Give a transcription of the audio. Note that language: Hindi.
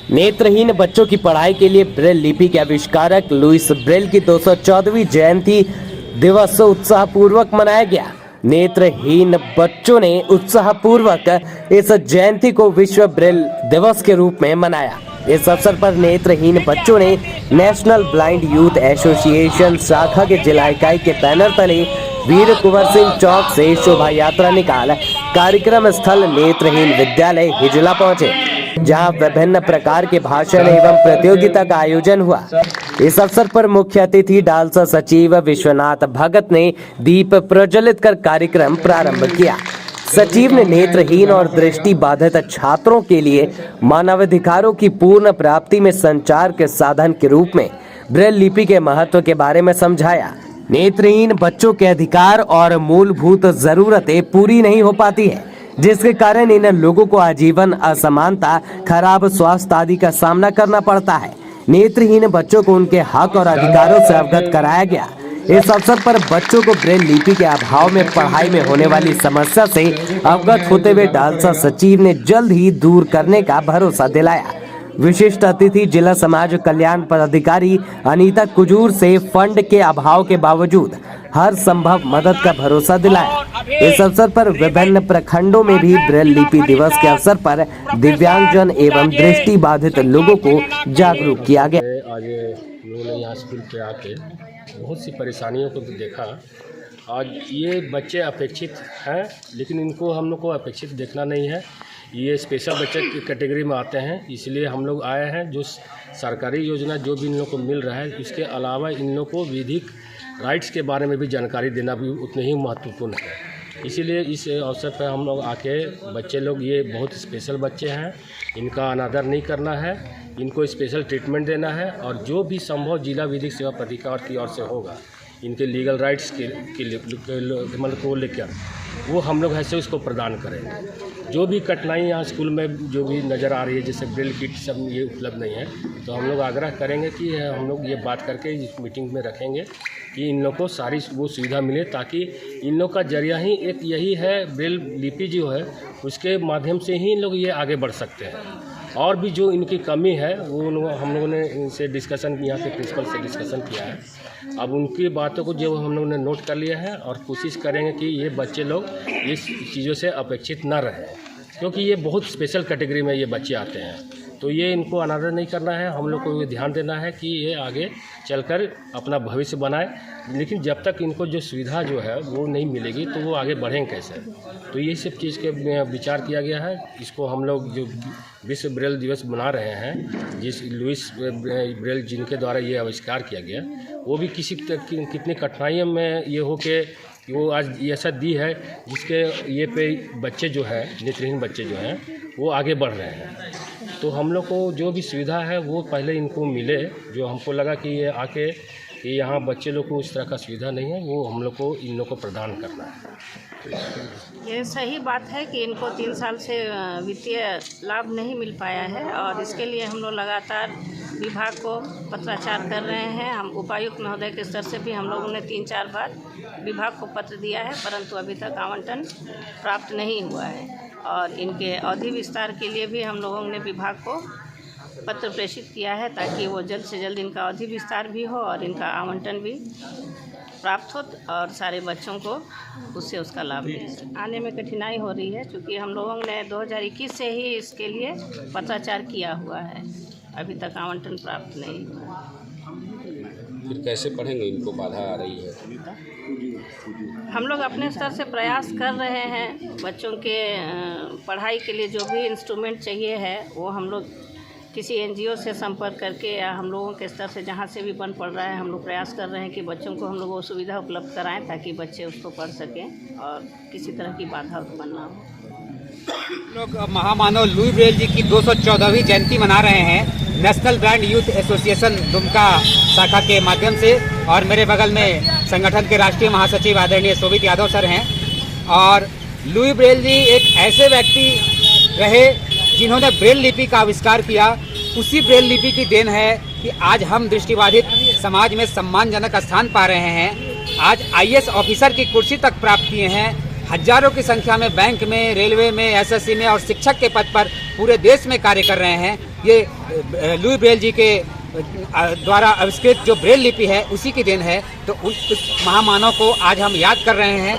नेत्रहीन बच्चों की पढ़ाई के लिए ब्रेल लिपि के आविष्कारक लुइस ब्रेल की 214वीं जयंती दिवस उत्साहपूर्वक मनाया गया। नेत्रहीन बच्चों ने उत्साहपूर्वक इस जयंती को विश्व ब्रेल दिवस के रूप में मनाया। इस अवसर पर नेत्रहीन बच्चों ने नेशनल ब्लाइंड यूथ एसोसिएशन शाखा के जिला इकाई के बैनर तले वीर कुंवर सिंह चौक से शोभा यात्रा निकाल कार्यक्रम स्थल नेत्रहीन विद्यालय हिजला पहुंचे, जहां विभिन्न प्रकार के भाषण एवं प्रतियोगिता का आयोजन हुआ। इस अवसर पर मुख्य अतिथि डालसा सचिव विश्वनाथ भगत ने दीप प्रज्वलित कर कार्यक्रम प्रारंभ किया। सचिव ने नेत्रहीन और दृष्टि बाधित छात्रों के लिए मानवाधिकारों की पूर्ण प्राप्ति में संचार के साधन के रूप में ब्रेल लिपि के महत्व के बारे में समझाया। नेत्रहीन बच्चों के अधिकार और मूलभूत जरूरतें पूरी नहीं हो पाती है, जिसके कारण इन लोगों को आजीवन असमानता, खराब स्वास्थ्य आदि का सामना करना पड़ता है। नेत्रहीन बच्चों को उनके हक और अधिकारों से अवगत कराया गया। इस अवसर पर बच्चों को ब्रेल लिपि के अभाव में पढ़ाई में होने वाली समस्या से अवगत होते हुए डालसा सचिव ने जल्द ही दूर करने का भरोसा दिलाया। विशिष्ट अतिथि जिला समाज कल्याण पदाधिकारी अनीता कुजूर से फंड के अभाव के बावजूद हर संभव मदद का भरोसा दिलाया। इस अवसर पर विभिन्न प्रखंडों में भी ब्रेल लिपि दिवस के अवसर पर दिव्यांगजन एवं दृष्टि बाधित लोगों को जागरूक किया गया। आज उन्होंने यहाँ स्कूल पे आके बहुत सी परेशानियों को देखा। आज ये बच्चे अपेक्षित हैं, लेकिन इनको हम लोग को अपेक्षित देखना नहीं है। ये स्पेशल बच्चे की कैटेगरी में आते हैं, इसलिए हम लोग आए हैं। जो सरकारी योजना जो भी इन लोग को मिल रहा है, उसके अलावा इन लोग को विधिक राइट्स के बारे में भी जानकारी देना भी उतने ही महत्वपूर्ण है। इसीलिए इस अवसर पर हम लोग आके बच्चे लोग, ये बहुत स्पेशल बच्चे हैं, इनका अनादर नहीं करना है, इनको स्पेशल ट्रीटमेंट देना है और जो भी संभव जिला विधिक सेवा प्राधिकार की ओर से होगा, इनके लीगल राइट्स के मतलब को लेकर वो हम लोग ऐसे उसको प्रदान करेंगे। जो भी कठिनाई यहाँ स्कूल में जो भी नज़र आ रही है, जैसे ब्रेल किट सब ये उपलब्ध नहीं है, तो हम लोग आग्रह करेंगे कि हम लोग ये बात करके इस मीटिंग में रखेंगे कि इन लोग को सारी वो सुविधा मिले, ताकि इन लोग का जरिया ही एक यही है, ब्रेल लिपि जो है उसके माध्यम से ही इन लोग ये आगे बढ़ सकते हैं। और भी जो इनकी कमी है वो हम लोगों ने इनसे डिस्कशन, यहाँ के प्रिंसिपल से डिस्कशन किया है। अब उनकी बातों को जो हम लोगों ने नोट कर लिया है और कोशिश करेंगे कि ये बच्चे लोग इस चीज़ों से अपेक्षित न रहें, क्योंकि ये बहुत स्पेशल कैटेगरी में ये बच्चे आते हैं। तो ये इनको अनादर नहीं करना है, हम लोग को ये ध्यान देना है कि ये आगे चलकर अपना भविष्य बनाए। लेकिन जब तक इनको जो सुविधा जो है वो नहीं मिलेगी तो वो आगे बढ़ेंगे कैसे? तो ये सब चीज़ के विचार किया गया है। इसको हम लोग जो विश्व ब्रेल दिवस मना रहे हैं, जिस लुइस ब्रेल जिनके द्वारा ये आविष्कार किया गया, वो भी कितनी कठिनाइयों में ये हो के वो आज ऐसा दी है जिसके ये पे बच्चे जो है, नेत्रहीन बच्चे जो हैं वो आगे बढ़ रहे हैं। तो हम लोग को जो भी सुविधा है वो पहले इनको मिले। जो हमको लगा कि ये आके कि यहाँ बच्चे लोग को इस तरह का सुविधा नहीं है, वो हम लोग को इन लोग को प्रदान करना है। ये सही बात है कि इनको 3 साल से वित्तीय लाभ नहीं मिल पाया है और इसके लिए हम लोग लगातार विभाग को पत्राचार कर रहे हैं। हम उपायुक्त महोदय के स्तर से भी हम लोगों ने 3-4 बार विभाग को पत्र दिया है, परंतु अभी तक आवंटन प्राप्त नहीं हुआ है। और इनके अवधि विस्तार के लिए भी हम लोगों ने विभाग को पत्र प्रेषित किया है, ताकि वो जल्द से जल्द इनका अवधि विस्तार भी हो और इनका आवंटन भी प्राप्त हो और सारे बच्चों को उससे उसका लाभ मिले। आने में कठिनाई हो रही है, क्योंकि हम लोगों ने 2021 से ही इसके लिए पत्राचार किया हुआ है, अभी तक आवंटन प्राप्त नहीं हुआ। फिर कैसे पढ़ेंगे? इनको बाधा आ रही है। हम लोग अपने स्तर से प्रयास कर रहे हैं। बच्चों के पढ़ाई के लिए जो भी इंस्ट्रूमेंट चाहिए है वो हम लोग किसी एनजीओ से संपर्क करके या हम लोगों के स्तर से जहाँ से भी बन पड़ रहा है, हम लोग प्रयास कर रहे हैं कि बच्चों को हम लोग वो सुविधा उपलब्ध कराएं, ताकि बच्चे उसको पढ़ सकें और किसी तरह की बाधा उत्पन्न ना हो। लोग महामानव लुई ब्रेल जी की 214वीं जयंती मना रहे हैं national blind youth association Dumka शाखा के माध्यम से, और मेरे बगल में संगठन के राष्ट्रीय महासचिव आदरणीय शोभित यादव सर हैं। और लुई ब्रेल जी एक ऐसे व्यक्ति रहे जिन्होंने ब्रेल लिपि का आविष्कार किया। उसी ब्रेल लिपि की देन है कि आज हम दृष्टिबाधित समाज में सम्मानजनक स्थान पा रहे हैं। आज आईएएस ऑफिसर की कुर्सी तक प्राप्त किए हैं। हजारों की संख्या में बैंक में, रेलवे में, एसएससी में और शिक्षक के पद पर पूरे देश में कार्य कर रहे हैं। ये लुई ब्रेल जी के द्वारा आविष्कृत जो ब्रेल लिपि है उसी की देन है। तो उस महामानव को आज हम याद कर रहे हैं।